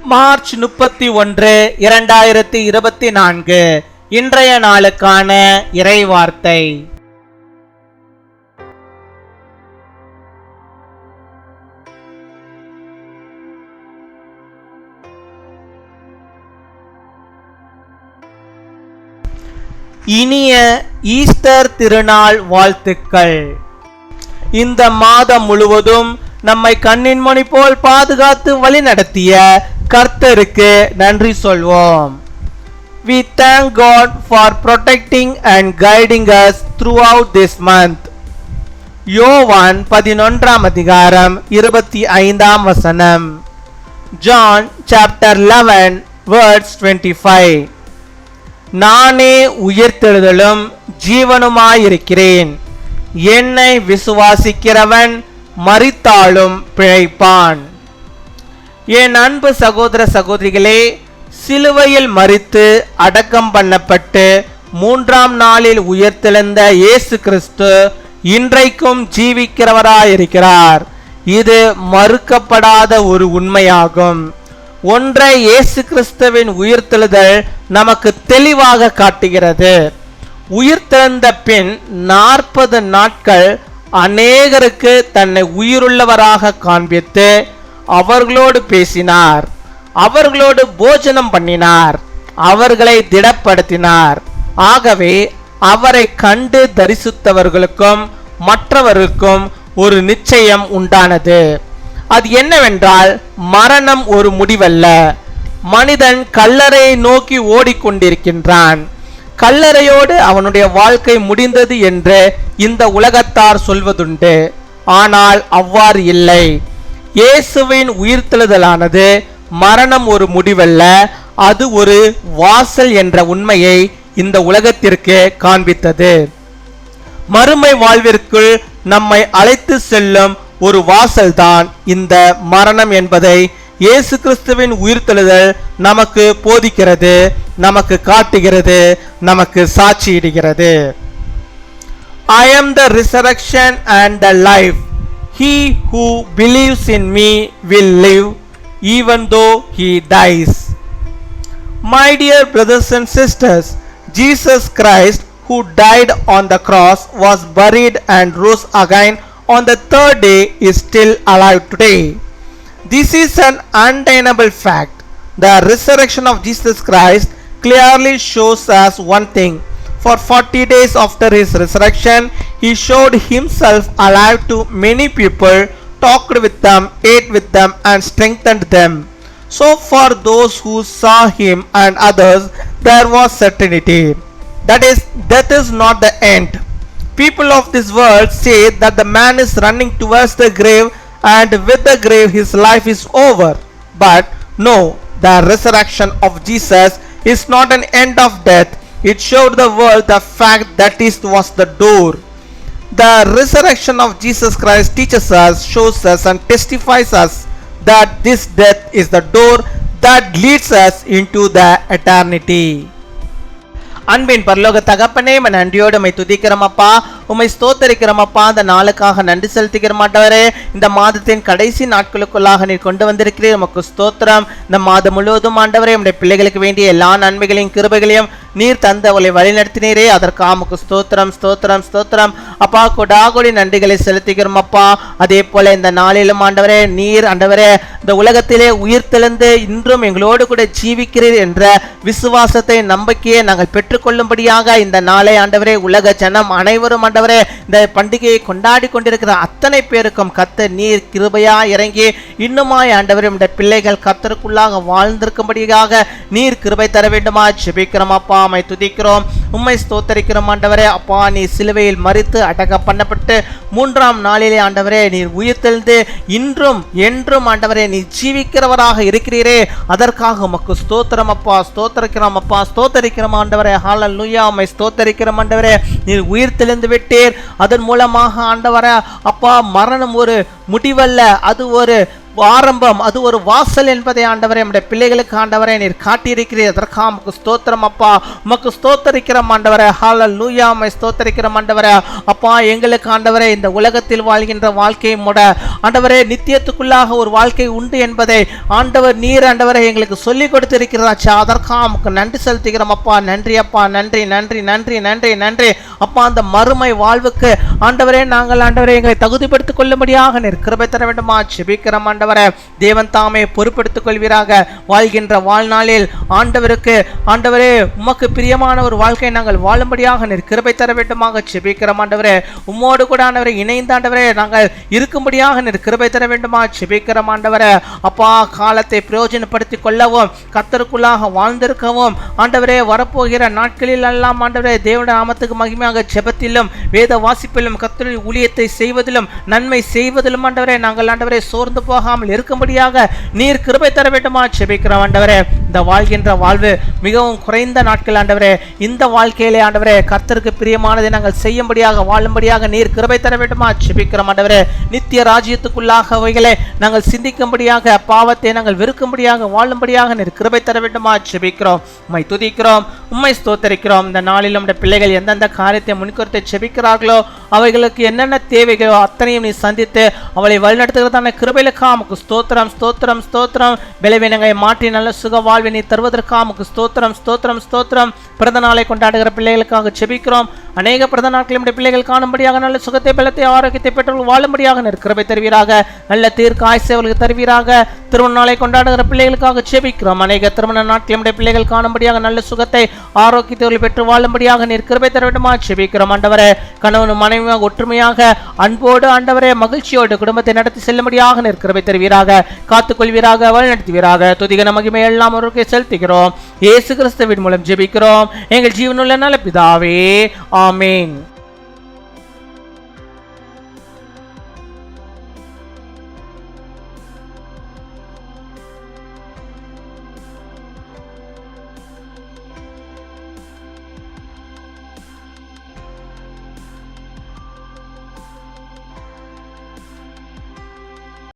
March 31, 2024 இன்றைய நாளுக்கான இறைவார்த்தை. இனிய ஈஸ்டர் திருநாள் வாழ்த்துக்கள். இந்த மாதம் முழுவதும் நம்மை கண்ணின் மணி போல் பாதுகாத்து வழி நடத்திய கர்த்தருக்கு நன்றி சொல்வோம். We thank God for protecting and guiding us throughout this month. யோவான் 11:25. John chapter 11 verse 25. நானே உயிர்த்தெழுதலும் ஜீவனுமாயிருக்கிறேன். என்னை விசுவாசிக்கிறவன் மரித்தாலும் பிழைப்பான். என் அன்பு சகோதர சகோதரிகளே, சிலுவையில் மரித்து அடக்கம் பண்ணப்பட்டு 3ஆம் நாளில் உயிர்த்தெழுந்த இயேசு கிறிஸ்து இன்றைக்கும் ஜீவிக்கிறவராயிருக்கிறார். இது மறுக்கப்படாத ஒரு உண்மையாகும். ஒன்றை இயேசு கிறிஸ்துவின் உயிர்த்தெழுதல் நமக்கு தெளிவாக காட்டுகிறது. உயிர்த்தெழுந்த பின் 40 நாட்கள் அநேகருக்கு தன்னை உயிருள்ளவராக காண்பித்து அவர்களோடு பேசினார், அவர்களோடு போஜனம் பண்ணினார், அவர்களை திடப்படுத்தினார். ஆகவே அவரை கண்டு தரிசித்தவர்களுக்கும் மற்றவர்களுக்கும் ஒரு நிச்சயம் உண்டானது. அது என்னவென்றால், மரணம் ஒரு முடிவல்ல. மனிதன் கல்லறையை நோக்கி ஓடிக்கொண்டிருக்கின்றான். கல்லறையோடு அவனுடைய வாழ்க்கை முடிந்தது என்று இந்த உலகத்தார் சொல்வதுண்டு. ஆனால் அவ்வாறு இல்லை. இயேசுவின் உயிர்த்தெழுதலானது மரணம் ஒரு முடிவல்ல, அது ஒரு வாசல் என்ற உண்மையை இந்த உலகத்திற்கு காண்பித்தது. மறுமை வாழ்விற்குள் நம்மை அழைத்து செல்லும் ஒரு வாசல்தான் இந்த மரணம் என்பதை இயேசு கிறிஸ்துவின் உயிர்த்தெழுதல் நமக்கு போதிக்கிறது, நமக்கு காட்டுகிறது, நமக்கு சாட்சியிடுகிறது. I am the resurrection and the life. He who believes in me will live even though he dies. My dear brothers and sisters, Jesus Christ, who died on the cross, was buried and rose again on the 3rd day, is still alive today. This is an undeniable fact. The resurrection of Jesus Christ clearly shows us one thing. For 40 days after his resurrection, he showed himself alive to many people, talked with them, ate with them, and strengthened them. So for those who saw him and others, there was certainty. That is, death is not the end. People of this world say that the man is running towards the grave, and with the grave his life is over. But no, the resurrection of Jesus is not an end of death. It showed the world the fact that it was the door. The resurrection of Jesus Christ teaches us, shows us, and testifies us that this death is the door that leads us into the eternity. அன்பின் பரலோக தகப்பனே, நன்றியோடு உம்மை துதிக்கிறோம் அப்பா, உம்மை ஸ்தோத்தரிக்கிறோம் அப்பா. அந்த நாளுக்காக நன்றி செலுத்துகிற மாட்டவரே, இந்த மாதத்தின் கடைசி நாட்களுக்குள்ளாக நீர் கொண்டு வந்திருக்கிறீர், உமக்கு ஸ்தோத்திரம். இந்த மாதம் முழுவதும் ஆண்டவரே, உம்முடைய பிள்ளைகளுக்கு வேண்டிய எல்லா நன்மைகளையும் கிருபைகளையும் நீர் தந்தவளை வழி நடத்தினீரே, அதற்காக உமக்கு ஸ்தோத்திரம் ஸ்தோத்திரம் ஸ்தோத்திரம் அப்பா. கொடாகொடி நன்றிகளை செலுத்துகிறோம் அப்பா. அதே போல இந்த நாளிலும் ஆண்டவரே, நீர் ஆண்டவரே இந்த உலகத்திலே உயிர்த்தெழுந்து இன்றும் எங்களோடு கூட ஜீவிக்கிறீர் என்ற விசுவாசத்தை நம்பிக்கையை நாங்கள் பெற்றுக்கொள்ளும்படியாக இந்த நாளை ஆண்டவரே உலக ஜனம் அனைவரும் ஆண்டவரே இந்த பண்டிகையை கொண்டாடி கொண்டிருக்கிற அத்தனை பேருக்கும் கர்த்தர் நீர் கிருபையா இறங்கி இன்னுமாய் ஆண்டவரே இந்த பிள்ளைகள் கர்த்தருக்குள்ளாக வாழ்ந்திருக்கும்படியாக நீர் கிருபை தர வேண்டுமா ஜெபிக்கிறோம் அப்பா. உம்மை துதிக்கிறோம், உம்மை ஸ்தோத்தரிக்கிறோம் ஆண்டவரே. அப்பா, நீ சிலுவையில் மரித்து அடக்கம் பண்ணப்பட்டு 3ஆம் நாளிலே ஆண்டவரே நீர் உயிர்த்தெழுந்து இன்றும் என்றும் ஆண்டவரே நீ ஜீவிக்கிறவராக இருக்கிறீரே, அதற்காக உமக்கு ஸ்தோத்திரம் அப்பா. ஸ்தோத்தரிக்கிறோம் அப்பா, ஸ்தோத்தரிக்கிறோம் ஆண்டவரே. ஹல்லேலூயா, உம்மை ஸ்தோத்தரிக்கிறோம் ஆண்டவரே. நீர் உயிர்த்தெழுந்து விட்டீர், அதன் மூலமாக ஆண்டவரே அப்பா மரணம் ஒரு முடிவல்ல, அது ஒரு ஆரம்பம், அது ஒரு வாசல் என்பதை ஆண்டவரே நம்முடைய பிள்ளைகளுக்கு ஆண்டவரே நீர் காட்டியிருக்கிறீர். அதற்காக உமக்கு ஸ்தோத்திரம் அப்பா. உமக்கு ஸ்தோத்தரிக்கிறோம் ஆண்டவரே. ஹல்லேலூயா. உம்மை ஸ்தோத்தரிக்கிறோம் ஆண்டவரே. அப்பா, எங்களுக்கு ஆண்டவரே இந்த உலகத்தில் வாழ்கின்ற வாழ்க்கையை முட ஆண்டவரே நித்தியத்துக்குள்ளாக ஒரு வாழ்க்கை உண்டு என்பதை ஆண்டவர் நீர் ஆண்டவரே எங்களுக்கு சொல்லிக் கொடுத்திருக்கிறாச்சா. அதற்காக உமக்கு நன்றி செலுத்துகிறோம் அப்பா. நன்றி அப்பா. நன்றி நன்றி நன்றி நன்றி நன்றி அப்பா. அந்த மறுமை வாழ்வுக்கு ஆண்டவரே நாங்கள் ஆண்டவரே எங்களை தகுதிப்படுத்திக் கொள்ளும்படியாக நீர் கிருபை தர வேண்டுமா ஜெபிக்கிறோம் ஆண்டவரே. தேவன் தாமே பொறுப்படுத்திக் கொள்வீராக. வாழ்கின்ற வாழ்நாளில் ஆண்டவருக்கு ஆண்டவரே உமக்கு பிரியமான ஒரு வாழ்க்கையை நாங்கள் வாழும்படியாக நீர் கிருபை தர வேண்டுமாக ஜெபிக்கிறோம் ஆண்டவரே. உம்மோடு கூட ஆண்டவரே இணைந்த ஆண்டவரே நாங்கள் இருக்கும்படியாக நீர் கிருபை தர வேண்டுமா ஜெபிக்கிறோம் ஆண்டவரே. அப்பா, காலத்தை பிரயோஜனப்படுத்திக் கொள்ளவும் கர்த்தருக்குள்ளாக வாழ்ந்திருக்கவும் ஆண்டவரே வரப்போகிற நாட்களில் எல்லாம் ஆண்டவரே தேவனுடைய நாமத்துக்கு மகிமையாக ஜெபத்திலும் வேத வாசிப்பிலும் கர்த்தருடைய ஊழியத்தை செய்வதிலும் நன்மை செய்வதிலும் ஆண்டவரே நாங்கள் ஆண்டவரே சோர்ந்து போகாமல் இருக்கும்படியாக நீர் கிருபை தர வேண்டுமா ஜெபிக்கிறோம் ஆண்டவரே. இந்த வாழ்கின்ற வாழ்வு மிகவும் குறைந்த நாட்கள் ஆண்டவரே. இந்த வாழ்க்கையிலே ஆண்டவரே கர்த்தருக்கு பிரியமானதை நாங்கள் செய்யும்படியாக வாழும்படியாக நீர் கிருபை தர வேண்டுமா ஜெபிக்கிறோம் ஆண்டவரே. நித்திய ராஜ்யத்துக்குள்ளாக அவைகளை நாங்கள் சிந்திக்கும்படியாக பாவத்தை நாங்கள் வெறுக்கும்படியாக வாழும்படியாக நீர் கிருபை தர வேண்டுமா ஜெபிக்கிறோம். உம்மை துதிக்கிறோம், உம்மை ஸ்தோத்தரிக்கிறோம். இந்த நாளில் நம்முடைய பிள்ளைகள் எந்தெந்த காரியத்தை முன்குறித்து ஜெபிக்கிறார்களோ அவைகளுக்கு என்னென்ன தேவைகளோ அத்தனையும் நீ சந்தித்து அவளை வழிநடத்துகிறதான கிருபைகளுக்காக உமக்கு ஸ்தோத்திரம் ஸ்தோத்திரம் ஸ்தோத்திரம். பலவீனங்களை மாற்றி நல்ல சுக வாழ்வை நீ தருவதற்காக உமக்கு ஸ்தோத்திரம் ஸ்தோத்திரம் ஸ்தோத்திரம். பிறந்த நாளை கொண்டாடுகிற பிள்ளைகளுக்காக ஜெபிக்கிறோம். அநேக பிறந்த நாட்களுடைய பிள்ளைகள் காணும்படியாக நல்ல சுகத்தை பலத்தை ஆரோக்கியத்தை பெற்றவர்கள் வாழும்படியாக நீர் கிருபை தருவீராக. நல்ல தீர்க்க ஆயுசை அவர்களுக்கு தருவீராக. திருமண நாளை கொண்டாடுகிற பிள்ளைகளுக்காக ஜெபிக்கிறோம். அநேக திருமண நாட்களுடைய பிள்ளைகள் காணும்படியாக நல்ல சுகத்தை ஆரோக்கியத்தை பெற்று வாழும்படியாக நீர் கிருபை தர வேண்டுமா ஜெபிக்கிறோம் ஆண்டவரே. கணவனும் மனைவியாக ஒற்றுமையாக அன்போடு ஆண்டவரே மகிழ்ச்சியோடு குடும்பத்தை நடத்தி செல்லும்படியாக நீர் கிருபை தருவீராக. காத்துக்கொள்வீராக, வழி நடத்துவீராக. துதிகன மகிமை எல்லாம் அவருக்கு செலுத்துகிறோம். இயேசு கிறிஸ்துவின் மூலம் ஜெபிக்கிறோம் எங்கள் ஜீவனுள்ள நல்ல பிதாவே. ஆமீன்.